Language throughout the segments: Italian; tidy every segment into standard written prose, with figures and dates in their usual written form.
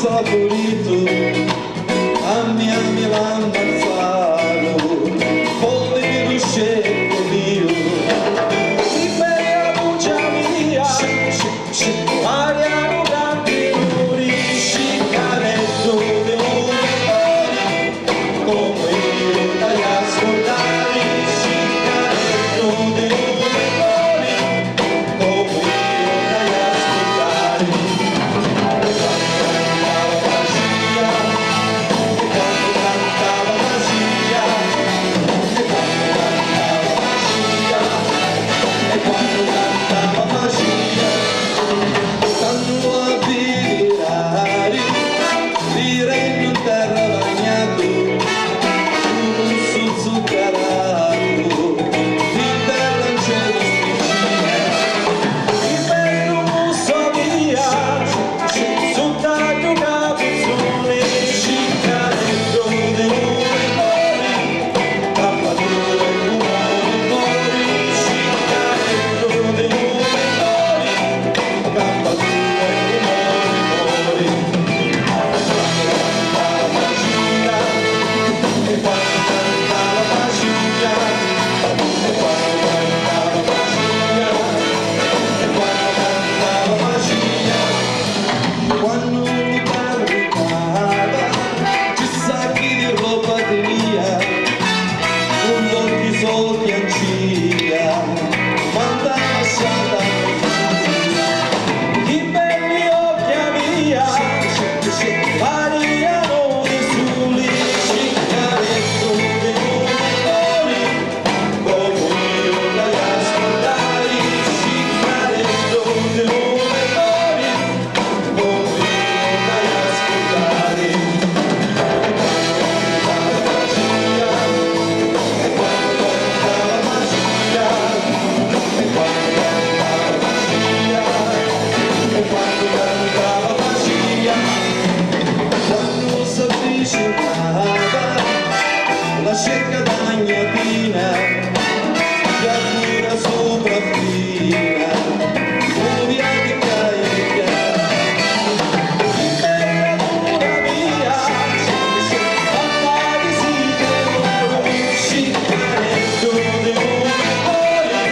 favorito, ami l'ha ammazzato, poi lo scetto mio, mi bella bugia mia, Mariano Cantinuri, sciccareddu di un cuore, come io dagli ascoltari, sciccareddu di un cuore, come io dagli ascoltari. La cerca d'agnatina, giardina sopraffina, furia di carica, di bella dura mia, fatta di sicuro, sciccareddu di cuore,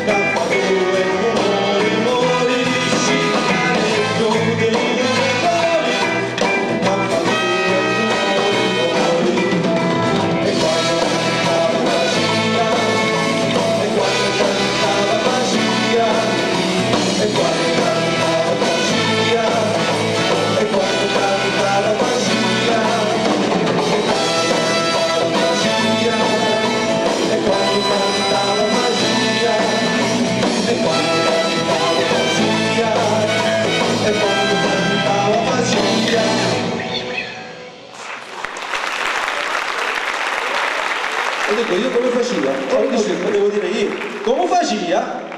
campadue cuore, mori, sciccareddu di cuore, campadue Ho detto io come faceva? Devo dire io, come faceva?